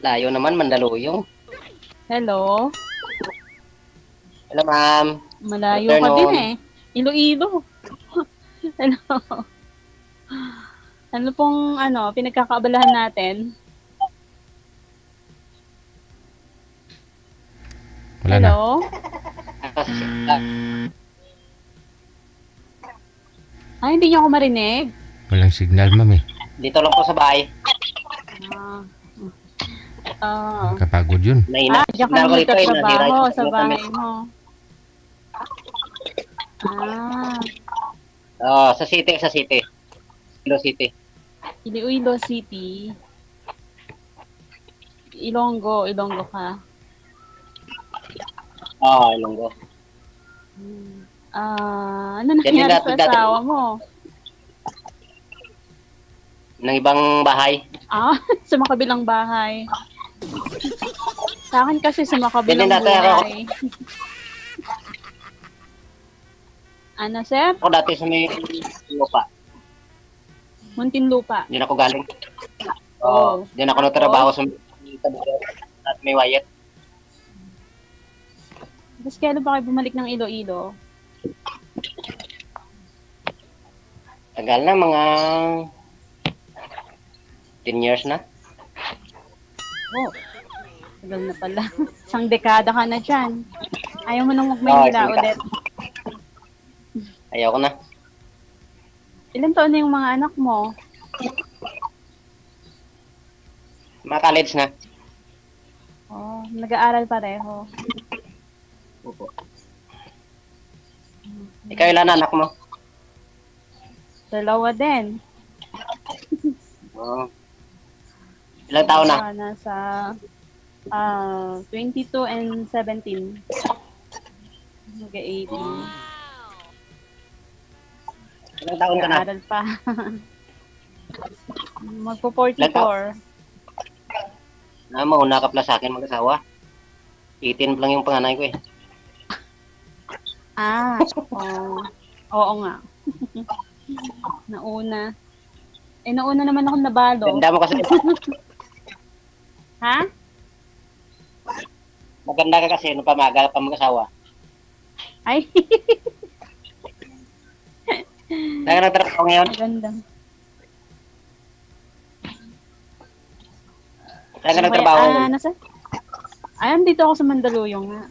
Layo naman, Mandaluyong. Hello? Hello, ma'am. Good Malayo ka din afternoon. eh. Iloilo. Hello? Ano pong pinagkakaabalahan natin? Wala Hello? Ay, hindi niyo ako marinig. Walang signal, ma'am eh. Dito lang po sa bahay. Kapagod yun. Diyan ka nagtatrabaho sa bahay mo. Sa city. Iloilo City. Iloilo City. Ilonggo ka. Ilonggo. Ano nangyari sa asawa mo? Ng ibang bahay. Sa makabilang bahay. Sa akin kasi sa makabilang bahay. Ano, sir? Ako dati sa may lupa. Muntinlupa. Diyan ako galing. Diyan ako nagtrabaho sa may Wyatt. Tapos kailan ba kayo bumalik ng Iloilo? Tagal na, mga 10 years na. Tagal na pala. Isang dekada ka na dyan. Ayaw mo nang mag-Maynila ulit. Ayaw ko na. Ilan taon na yung mga anak mo? Mga college na. Nag-aaral pareho. Opo. Ikaw ilan anak mo? 2 din. Ilang taon na? Nasa 22 and 17. Mag-18. Ilang taon ka na? Nag-aaral pa. Magpo-44. Mauna ka pala sa akin mag-asawa. 18 lang yung panganay ko eh. Oo nga. Nauna. Nauna naman ako nabalo. Ganda mo kasi. Ha? Maganda ka kasi nung pamaga pa mag-asawa. Ay. Saan ka nagtrabaho ngayon? Maganda. Saan ka nagtrabaho ngayon? Dito ako sa Mandaluyong nga.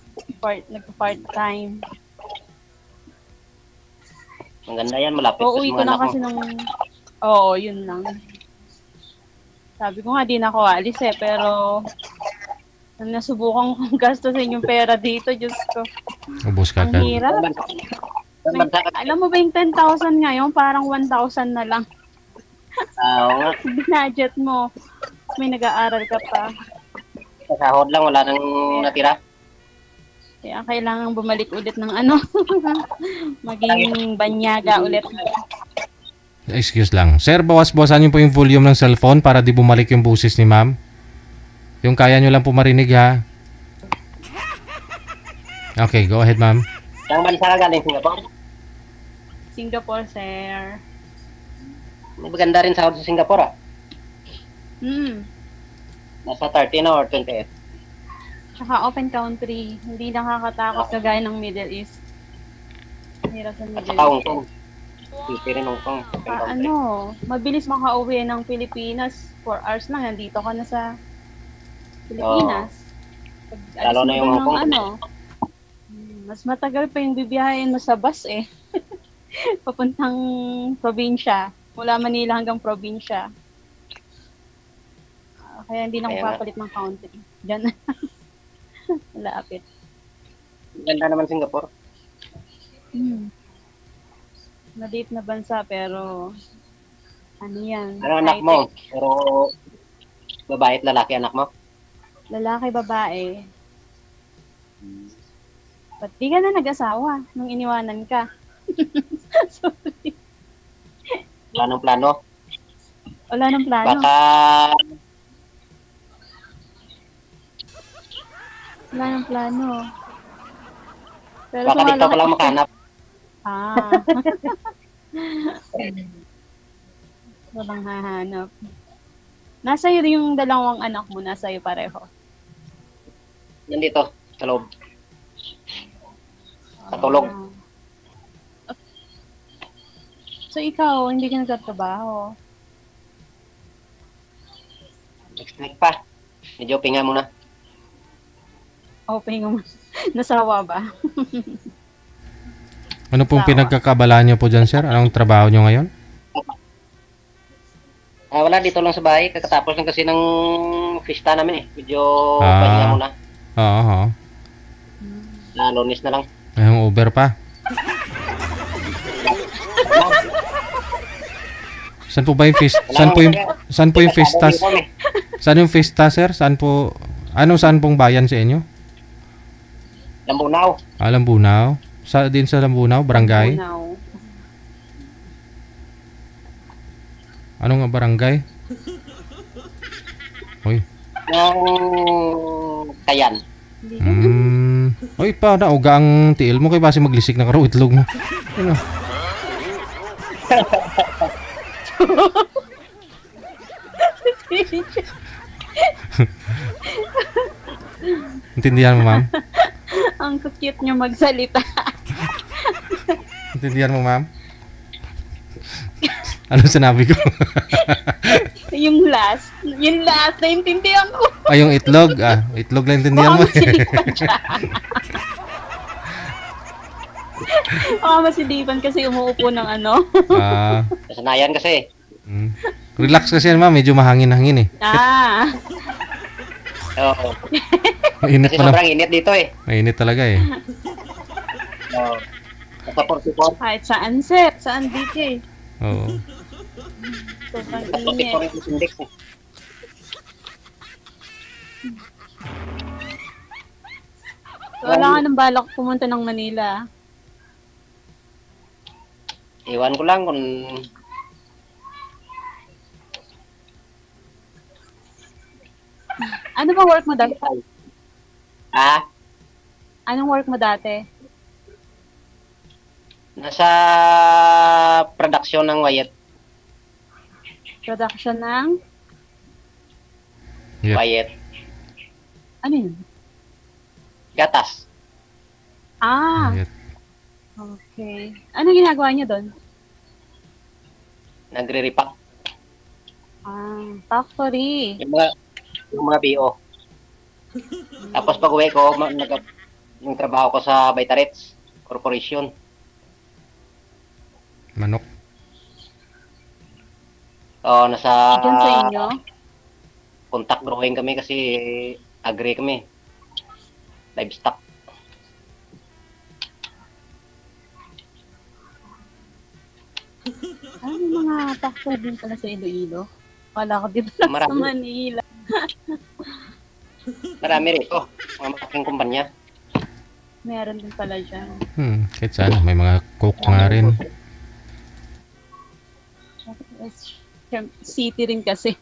Nagpa-part-time. Maganda yan, malapit sa Uuwi ko mga lang anak mo. kasi yun lang. Sabi ko nga, di na ako alis pero nasubukan kong gastusin yung pera dito, Diyos ko. Ubus ka Ang hirap. Alam mo ba yung 10,000 ngayon, parang 1,000 na lang. Oo nga. Binudget mo. May nag-aaral ka pa. Sa sahod lang, wala nang natira. Kaya kailangan bumalik ulit ng maging banyaga ulit. Excuse lang. Sir, bawas-bawasan niyo po yung volume ng cellphone para di bumalik yung busis ni ma'am. Yung kaya niyo lang po marinig, ha? Okay, go ahead, ma'am. Saan bansa ka galing, Singapore? Singapore, sir. Maganda rin sahod sa Singapore, Nasa 30 na or 28? Tsaka open country. Hindi nakakatakot kagaya ng Middle East. Hirap sa Middle East. Hong Kong. City rin Hong Kong. Mabilis makauwi ng Pilipinas. 4 hours lang, nandito ka na sa Pilipinas. Lalo na yung Hong Kong. Mas matagal pa yung bibiyahin mo sa bus eh. Papuntang probinsya. Mula Manila hanggang probinsya. Kaya hindi na ako papalit ng country. Diyan na. Malapit. Ganda naman Singapore. Maliit na bansa pero ano yan? Ano anak mo? Pero babae at lalaki anak mo? Lalaki, babae. Ba't di ka na nag-asawa nung iniwanan ka? Sorry. Wala nang plano? Wala nang plano. Wala nang plano. Pero baka dito ka lang makahanap. Walang hahanap. Nasa iyo yung dalawang anak mo, nasa iyo pareho. Nandito, sa loob. Katulog. So ikaw, hindi ka nagtatrabaho. Next week pa. Medyo pinga muna. Okay nga mo. Nasawa ba? Ano pong Tawa. pinagkakabalaan niyo po dyan, sir? Anong trabaho niyo ngayon? Wala, dito lang sa bahay. Kakatapos lang kasi ng pista namin eh. Medyo Ah. pahinga muna. Oo, oo. Lunes na lang. Yung Uber pa. Saan po ba yung fest? Saan po yung festas? Saan yung festa, sir? Saan pong bayan sa inyo? Lambunaw. Lambunaw. Din sa Lambunaw, barangay. Now. Ano nga barangay? Uy. Ng Kayan. Hindi ka Uy, pa na uga ang tiil mo kay base maglisik na karo itlog mo. Ano? Intindihan mo, ma'am? Ang cute nyo magsalita. Intindihan mo, ma'am? Ano sinabi ko? Yung last naintindihan ko. Ay, yung itlog. Itlog lang intindihan mo. Baka masilipan siya. Baka masilipan kasi umuupo ng ano. Kasanayan kasi. Relax kasi yan, ma'am. Medyo mahangin-hangin eh. Oo. Mainit Kasi pa lang. sobrang init dito eh. Mainit talaga eh. Oo. Nasa 44. Kahit saan, sir. Saan, DJ? Oo. Sobrang Nasa 44 init. yung index eh. Wala ka ng balak pumunta ng Manila. Iwan ko lang kung Ano ba work mo dati? Anong work mo dati? nasa production ng Wyatt. Production ng? Yeah. Wyatt. Ano yun? Gatas. Ayat. Okay. Ano ginagawa niyo doon? Nagre-repack. Factory. Yung mga BO. Tapos pag uwi ko, yung trabaho ko sa Vitarets Corporation. Manok. Nasa Diyan sa inyo? contact growing kami kasi agri kami. Livestock. Ano mga factory din pala sa Iloilo? Wala ko din pala sa Marami. Manila. Marami rito. Mga malaking kumpanya. Meron din pala dyan. Kahit saan. May mga cook nga rin. City rin kasi.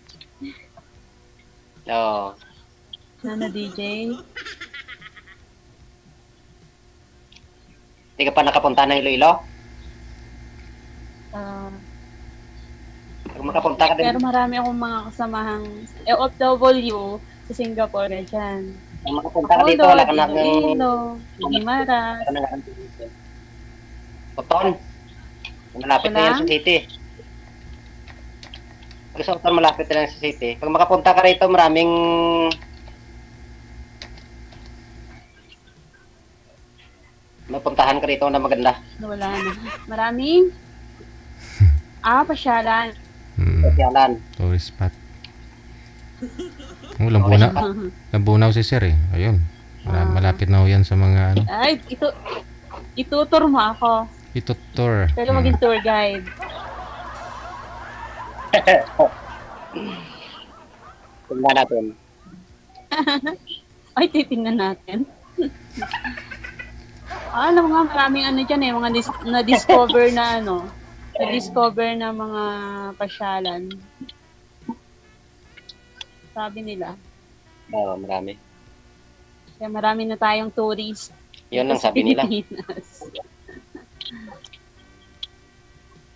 Oo. Nana DJ. Hindi ka pa nakapunta ng Iloilo? Pag makapunta ka din, Pero marami akong mga kasamahang OFW sa Singapore dyan. pag makapunta ka dito, wala ka na ng Iloilo, Guimaras. Oton. Malapit na yan sa city. Pag sa Oton, malapit na yan sa city. Pag makapunta ka rito, maraming mapuntahan ka rito na maganda. Wala na. Maraming pasyalan. Sosyalan. Tourist spot. Lambunaw. Lambunaw si sir eh. Ayun. Malapit na ho yan sa mga ano. Ay, itutur mo ako. Itutur. Pero maging tour guide. Tingnan natin. Ay, titingnan natin. Alam mo nga, maraming ano dyan eh, mga na-discover na ano, na-discover na mga pasyalan. Sabi nila. Oo, marami. Kaya marami na tayong tourist. Yun ang sabi nila. Pilipinas.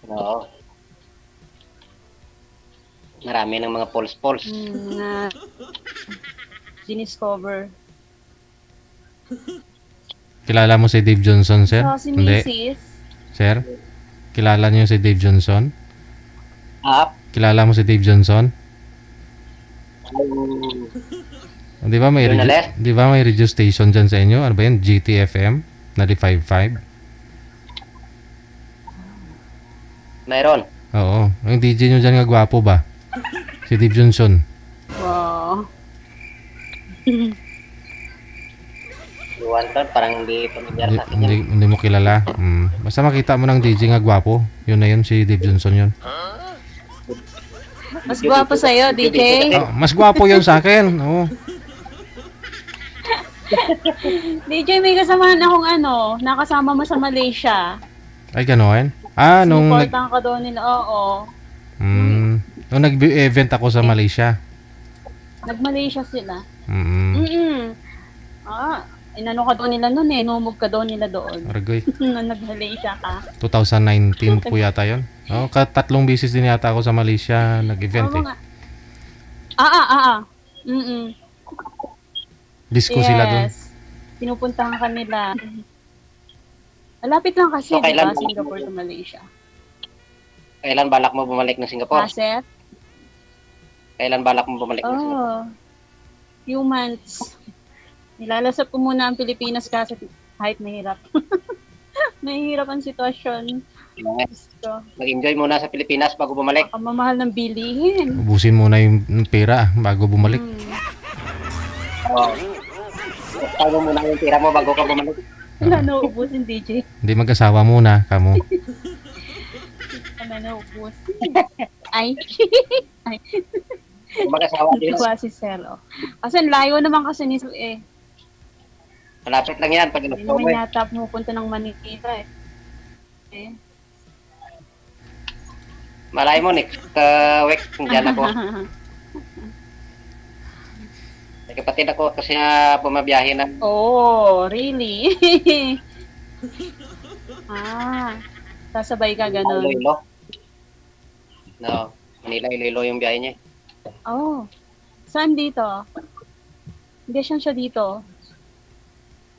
Oo. Marami ng mga polls. Na diniscover. Kilala mo si Dave Johnson, sir? So, si Hindi. Mrs. Sir? Kilala niyo si Dave Johnson? Up. Kilala mo si Dave Johnson? Di ba may Journalist? di ba may radio station dyan sa inyo? Ano ba yan? GTFM? 95.5? Mayroon. Oo. Yung DJ nyo dyan nga gwapo ba? Si Dave Johnson. Wow. Iwan ka, parang hindi pamilyar sa akin yan. Hindi mo kilala. Basta makita mo ng DJ nga gwapo. Yun na yun, si Dave Johnson yun. Mas gwapo sa'yo, DJ. Oh, mas gwapo yun sa akin. Oo. DJ, may kasamahan akong nakasama mo sa Malaysia. Ay, gano'n? Nung Supportan ka doon nila, oo. nung nag-event ako sa Malaysia. Nag-Malaysia sila. Mm. Inano ka doon nila noon numog ka doon nila doon. Aragoy. Nung nag-Malaysia ka. 2019 po yata yun. Oh, tatlong beses din yata ako sa Malaysia nag-event Oo nga. Disco sila doon. Pinupuntahan ka nila. Malapit lang kasi, So, kailan diba? Singapore to Malaysia. Kailan balak mo bumalik ng Singapore? Asset? Kailan balak mo bumalik ng Singapore? Few months. Nilalasap ko muna ang Pilipinas kasi kahit mahirap. Mahirap ang sitwasyon. Gusto. Mag-enjoy muna sa Pilipinas bago bumalik. Ang mamahal ng bilihin. Ubusin muna yung pera bago bumalik. Oo. Tago muna yung tira mo bago ka bumalik. Wala na ubusin, DJ. Hindi mag-asawa muna, kamo. Wala na ubus. Ay. Kung mag-asawa din. Ikaw si Celo. Kasi layo naman kasi ni Malapit lang yan pag Hindi inusto mo naman yata pumupunta ng Manila Malay mo, Nick. Week, dyan ako. May kapatid ako kasi bumabiyahe na. Oh, really? Sasabay ka ganun. Iloilo. No, Manila, Iloilo yung biyahe niya. Oh, saan dito? Hindi siya dito.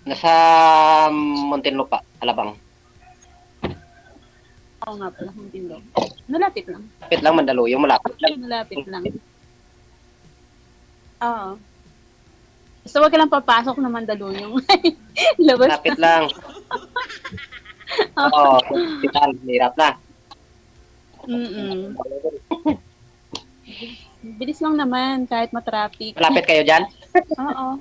Nasa Muntinlupa, Alabang. Oo nga pala, hindi lang. Malapit lang. Malapit lang, Mandaluyong, malapit lang. Malapit lang. Oo. Basta wag ka lang papasok na Mandaluyong. Labas Malapit na. lang. Oo, hospital, hirap na. Bilis lang naman kahit matraffic. Malapit kayo dyan? Oo.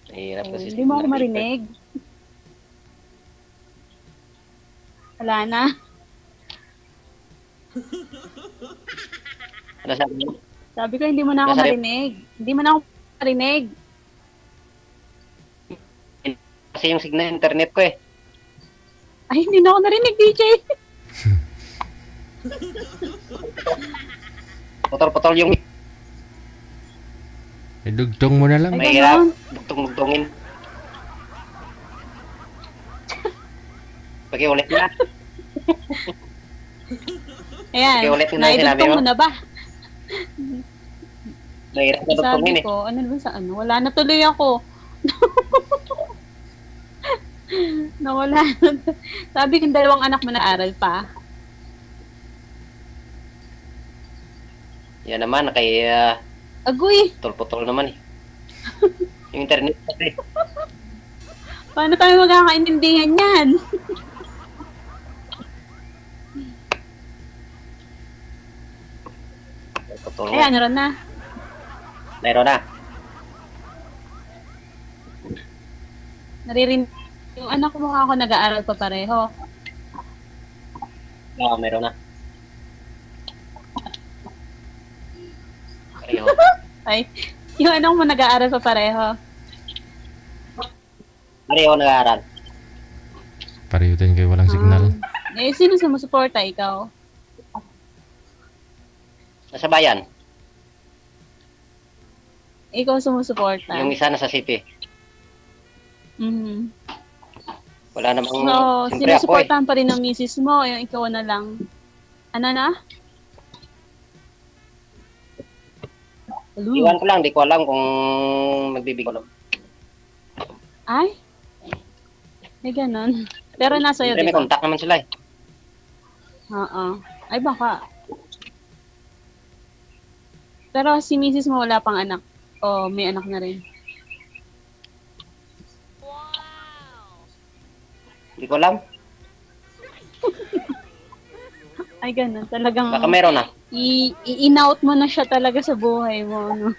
Hirap kasi. Hindi mo ako marinig. Wala na. Ano sabi mo? Sabi ko hindi mo na ako Nasaan? marinig. Hindi mo na ako marinig. Kasi yung signal internet ko eh. Ay, hindi na ako narinig, DJ. Putol-putol yung Idugtong mo na lang. Ay, mahirap. ganon. Dugtong-dugtongin. Pag-iulit na. Ayan, Okay, ulit na yung sinabi naidugtong mo. mo na ba? Mahirap na dugtongin Sabi eh. ko, ano ba sa ano? Wala na tuloy ako. Nawala na. Sabi ko, 2 anak mo na-aral pa. Yan naman, kay Agoy, putol-putol naman eh. Yung internet kasi. paano tayo magkakaintindihan yan? Putol Ayan, na. meron na. Meron na. Naririnig. Yung anak ko mukha ako nag-aaral pa pareho. Oo, meron na. Pareho. Ay, yung anak mo nag-aaral pa pareho. Pareho nag-aaral. Pareho din kayo walang signal. Sino sumusuporta? Ikaw? Nasa bayan. Ikaw sumusuporta? Yung isa nasa city. Mhm. Wala namang, So, siyempre ako eh. sinusuportahan pa rin ng misis mo, yung ikaw na lang. Ano na? Hello? Iwan ko lang, di ko alam kung magbibigay ko lang. Ay? May ganun. Pero nasa iyo, Siyempre di may ba? contact naman sila eh. Oo. Ay, baka. Pero si misis mo wala pang anak. O may anak na rin. Di ko alam. Ay, ganun. Talagang Baka meron na. i-in-out mo na siya talaga sa buhay mo. No?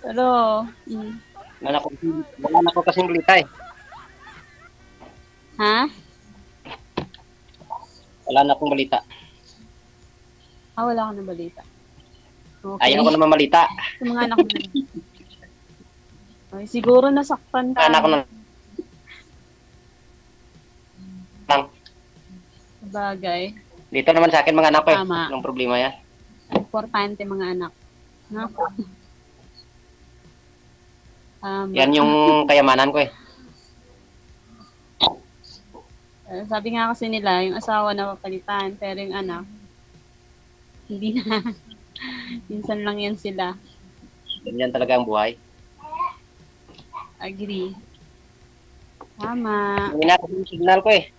Pero, Wala na ko kasing balita eh. ha? Wala na akong balita. Wala ka ng balita. Okay. Ayaw ko naman malita. Sa mga anak mo. Ay, siguro nasaktan ka. Anak ko na lang. Bagay. Dito naman sa akin mga anak ko eh. Tama. Anong problema yan? Importante mga anak. No? Yan yung kayamanan ko eh. Sabi nga kasi nila, yung asawa na papalitan, pero yung anak, hindi na. Minsan lang yan sila. Ganyan talaga ang buhay. Agree. Tama. Hindi na yung signal ko eh.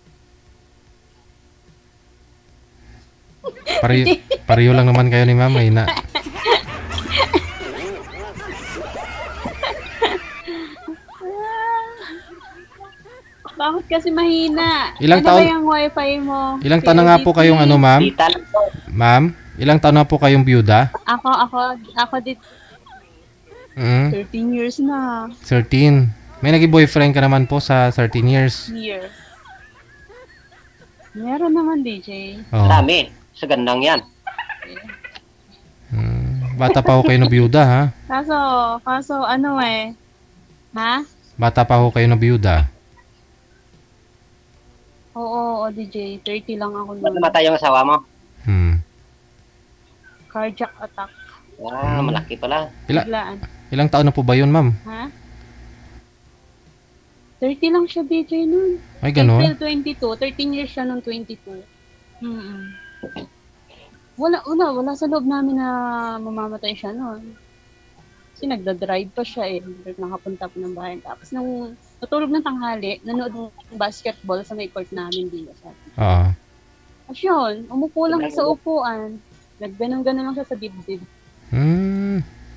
Pareho lang naman kayo ni ma'am. Mahina. Bakit kasi mahina? Ilang ano taon- ba yung wifi mo? Ilang taon na nga po kayong ano, ma'am? Dita lang po. Ma'am, ilang taon na po kayong byuda? Ako dit Mm, 13 years na. 13. May naging boyfriend ka naman po sa 13 years. Year. Meron naman, DJ. Oh. Marami. Sa gandang yan. Bata pa ho kayo na byuda, ha? Kaso ano eh. Ha? Bata pa ho kayo na byuda. Oo, DJ. 30 lang ako Ba't noon. namatay yung asawa mo? Cardiac attack. Malaki pala. Biglaan. Ilang taon na po ba yun, ma'am? Ha? 30 lang siya, DJ, nun. Ay, ganon. April 22. 13 years siya nung 22. Wala sa loob namin na mamamatay siya nun. Kasi nagda-drive pa siya eh. Nakapunta pa ng bahay. Tapos nung natulog ng tanghali, nanood ng basketball sa may court namin dito sa atin. Oo. Tapos yun, umupo lang siya sa upuan. Nagganon-ganon lang siya sa dibdib.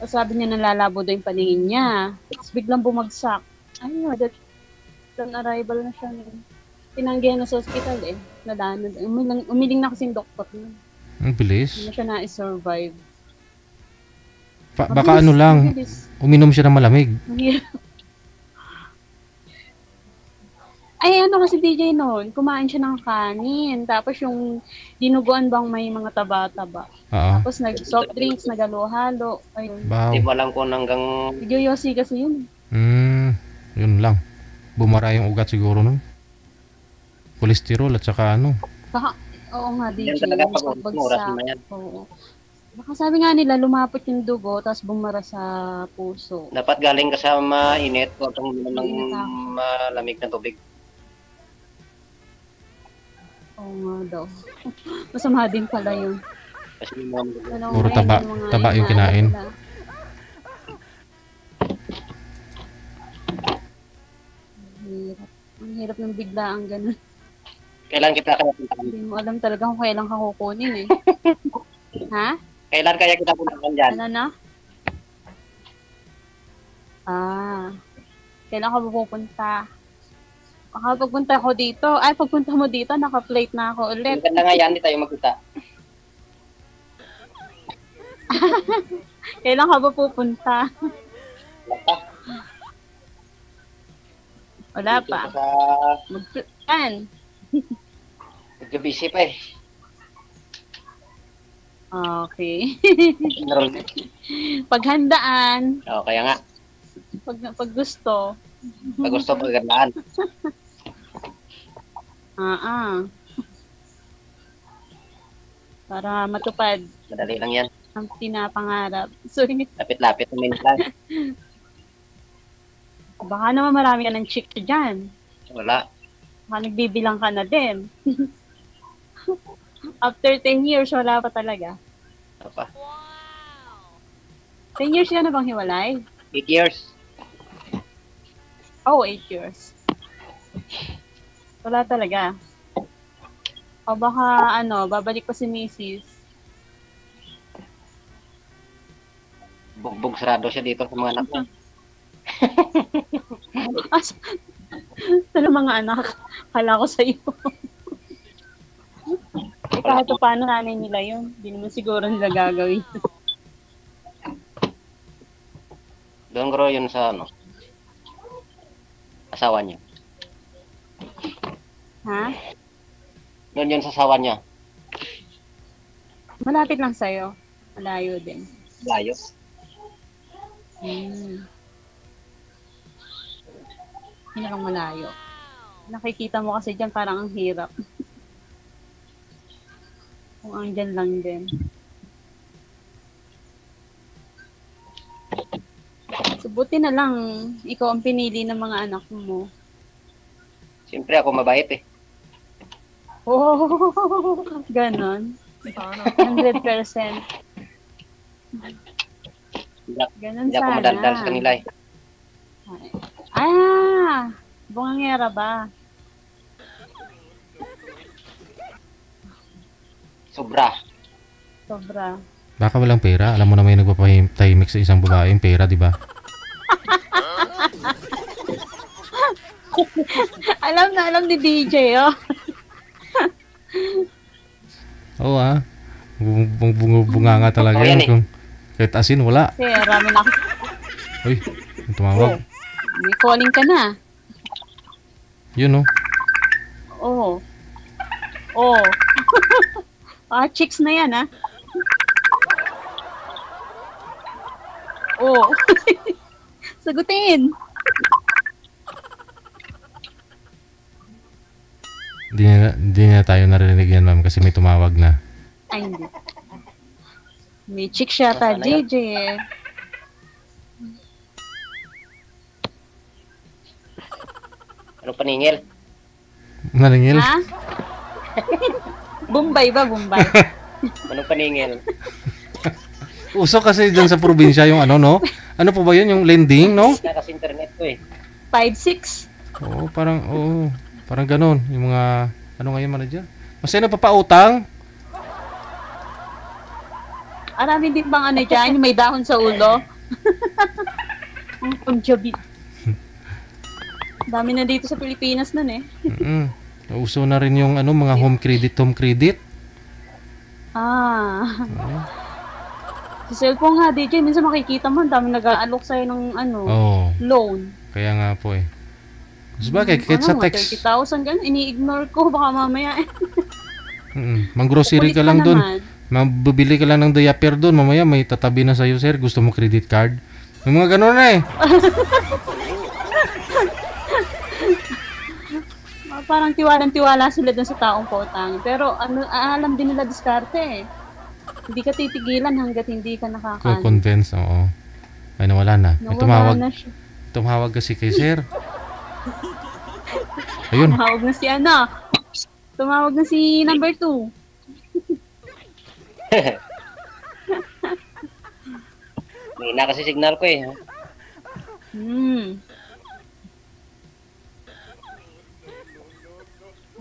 Tapos sabi niya nalalabo daw yung paningin niya. Tapos biglang bumagsak. Ay, that on arrival na siya. Tinanggihan na sa hospital eh. Umiling na kasi yung doktor niya. Ang bilis. Hindi na siya na-survive. Baka ano lang, uminom siya ng malamig. Ay, ano kasi DJ noon, kumain siya ng kanin. Tapos yung dinuguan bang may mga taba-taba. Oo. Tapos nag-soft drinks, nag-halo-halo. Ayun. Wow. Di ko alam kung hanggang... Yoyosi kasi yun. Yun lang. Bumara yung ugat siguro nun. Kolesterol at saka ano. Baka, oo nga, DJ. Yan talaga pag Bagsak. oras na yan. Oo. Baka sabi nga nila, lumapot yung dugo, tapos bumara sa puso. Dapat galing ka sa mainit, huwag kang uminom ng malamig na tubig. Oo nga daw. Masama din pala yun. Kasi yung mga Ano, Puro ngayon, taba. yung mga Taba yung inaano kinain. nila. Ang hirap ng biglaang ganun. kailan kita kaya puntahan? Hindi mo alam talaga kung kailan ka kukunin eh. Ha? Kailan kaya kita puntahan dyan? Ano na? Kailan ka pupunta? Baka pagpunta ko dito, pagpunta mo dito, naka-plate na ako ulit. Ang ganda nga yan, di tayo magkita. Kailan ka ba pupunta? Wala pa. Sa... Mag-plan. Medyo busy pa eh. Okay. Enrollment. Paghandaan, Kaya nga, pag gusto. pag gusto pagandaan. Para matupad Madali lang yan. ang pinapangarap. Sorry. Lapit-lapit na minute lang. Baka naman marami ka ng chick dyan. Wala. Baka nagbibilang ka na din. After 10 years, wala pa talaga. Ano pa? 10 years ka na bang hiwalay? 8 years. Oh, 8 years. Wala talaga. O baka, babalik pa si Mrs. Bugbog sarado siya dito sa mga anak niya. Sa mga anak, kala ko sa iyo. Kahit pa paano nanay nila yun, hindi naman siguro nila gagawin. Doon bro yun sa asawa niya. Ha? Doon yun sa asawa niya. Malapit lang sa'yo. Malayo din. Layo. Hindi lang malayo. Nakikita mo kasi dyan parang ang hirap. Kung ang dyan lang din. So, buti na lang, ikaw ang pinili ng mga anak mo. Siyempre ako mabait eh. Oh, ganon. 100%. Ganon Hindi ako sana. madaldal sa kanila eh. Bungangera ba? Sobra. Sobra. Baka walang pera. Alam mo naman yung nagpapahimik sa isang babae yung pera, di ba? alam ni DJ, oh. Oo bunga nga talaga yan yan. Kung kahit asin, wala. Kasi rami na ako. Uy, yung tumawag. May calling ka na. Yun, oh. Oo. Chicks na yan, ah. Oo. Sagutin. Hindi na tayo narinig yan, ma'am, kasi may tumawag na. Ay, hindi. May chicks yata, Nasaan na yan? JJ, eh. Anong paningil? Naringil? Ha? Bombay ba? Bombay. Anong paningil? Uso kasi dyan sa probinsya yung no? Ano po ba yun? Yung lending, no? Wala kasi internet ko eh. 5-6. Parang ganun. Yung mga, ngayon manager? Mas ano papautang? Arami din bang dyan, yung may dahon sa ulo? Ang Punjabi. Dami na dito sa Pilipinas nun eh. Uso na rin yung mga home credit. Sa cellphone nga, DJ, minsan makikita mo, dami nag-aalok sa'yo ng loan. Kaya nga po eh. Sabagay, kahit sa text. 30,000 ganun, ini-ignore ko, baka mamaya eh. Mang-grocery ka Kulit lang pa doon. naman. Mabibili ka lang ng diaper doon, mamaya may tatabi na sa'yo, sir. Gusto mo credit card? May mga ganun na eh. Parang tiwalang-tiwala sila dun sa taong pautang. Pero alam din nila diskarte eh. Hindi ka titigilan hanggat hindi ka nakakaano. Convince, oo. Ay, nawala na. May Nawala na siya. tumawag kasi kay sir. Ayun. Tumawag na si Tumawag na si number 2. Mahina kasi signal ko eh.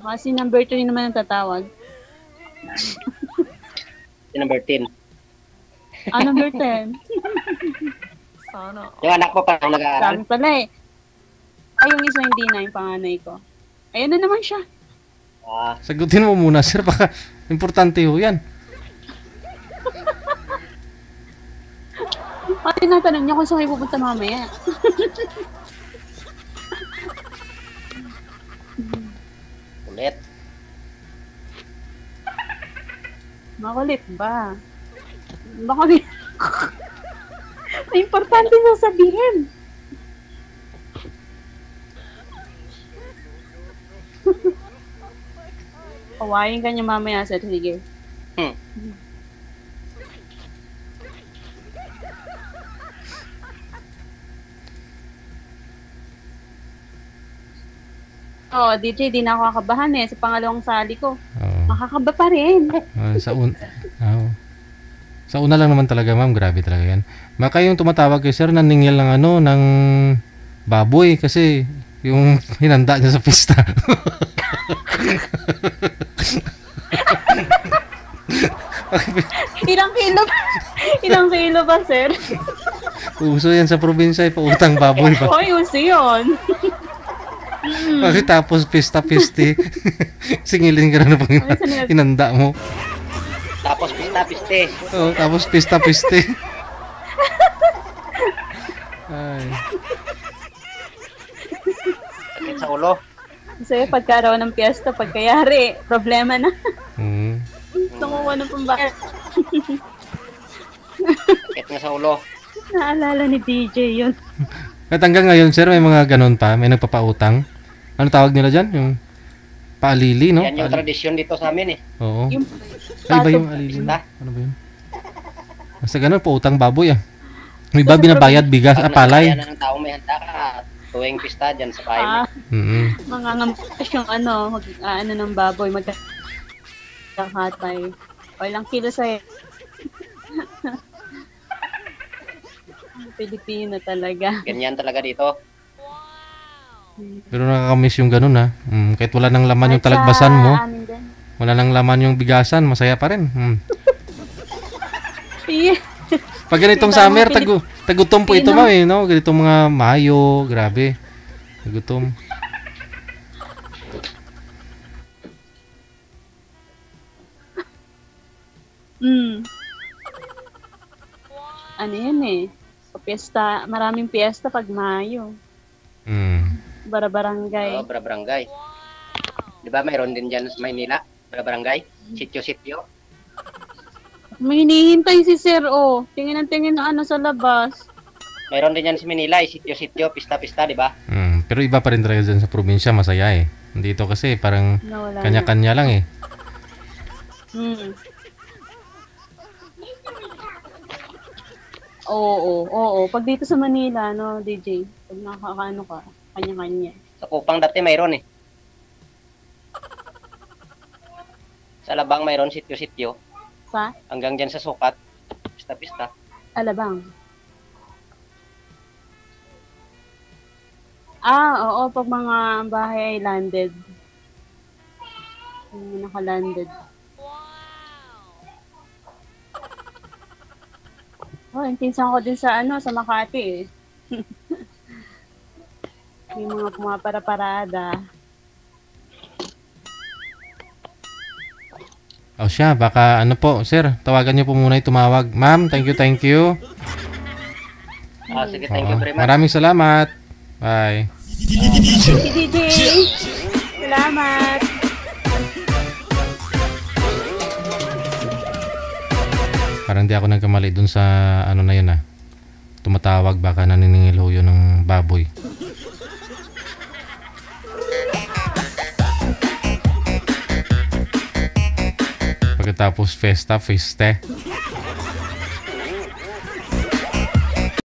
Kasi number 2 naman ang tatawag. Si number 10. Number 10. Yung anak mo parang nag-aaral. Sabi pala eh. Yung isa hindi na yung panganay ko. Ayun na naman siya. Sagutin mo muna, sir. Baka importante ho yan. Tinatanong niya kung saan kayo pupunta mamaya. Ulit. Makulit ba? Baka may importante mo sabihin. Kawain ka niya mamaya, sir. Sige. Oh, DJ, di na ako kakabahan eh. Sa pangalawang sali ko. Oo. Makakaba pa rin. Oo. Sa una lang naman talaga, ma'am. Grabe talaga yan. Baka yung tumatawag kay sir, naningil ng ng baboy kasi yung hinanda niya sa pista. Ilang kilo ba, sir? Uso yan sa probinsya, pautang baboy pa. Hoy, uso yun. Bakit tapos pista-pisti? Singilin ka na ng hinanda mo. Tapos pista-piste. Oo, tapos pista-pisti. Ay. Sakit sa ulo. Kasi pagkaraw ng piyesta, pagkayari, problema na. Gusto ko ano pang bakit. Sakit nga sa ulo. Naalala ni DJ yun. At hanggang ngayon, sir, may mga ganun pa? May nagpapautang? Ano tawag nila dyan? Yung paalili, no? Yan yung tradisyon dito sa amin eh. Oo. Yung Ay, iba yung alili. Pista. Ano ba yun? Basta ganun, pautang baboy, ah. May iba binabayad, bigas, palay. Kaya na ng taong may handa ka. Tuwing pista dyan sa bahay mo. Mga ngampas yung ano ng baboy, magkakatay. O ilang kilo sa'yo. Pilipino talaga. Ganyan talaga dito. Pero nakakamiss yung ganun, ha. Kahit wala nang laman yung talagbasan mo, wala nang laman yung bigasan, masaya pa rin. Pag ganitong summer, tagutom po ito, ma'am, eh, no? Ganitong mga Mayo, grabe. Tagutom. Ano yan eh? Piyesta, maraming piyesta pag Mayo. Barabarangay. Oo, Barabarangay. Di ba mayroon din dyan sa Maynila? Barabarangay? Sityo-sityo? May hinihintay si Sir, oh. Tingin na ano sa labas. Mayroon din yan sa Manila, sityo-sityo, pista-pista, di ba? Pero iba pa rin talaga dyan sa probinsya, masaya eh. Dito kasi parang kanya-kanya lang eh. Oo. Pag dito sa Manila, no, DJ, pag nakakaano ka, kanya-kanya. Sa Kupang dati mayroon eh. Sa Alabang mayroon sityo-sityo. Sa? Hanggang dyan sa Sukat, pista-pista. Alabang. Oo, pag mga bahay ay landed. Naka-landed. Oh, yung pinsan ko din sa sa Makati eh. May mga pumapara-parada. O siya, baka ano po, sir, tawagan niyo po muna yung tumawag. Ma'am, thank you. Sige, thank you very much. Maraming salamat. Bye. DJ, salamat. Parang di ako nagkamali dun sa ano na yun, tumatawag, baka naniningil ho yun ng baboy. Pagkatapos festa.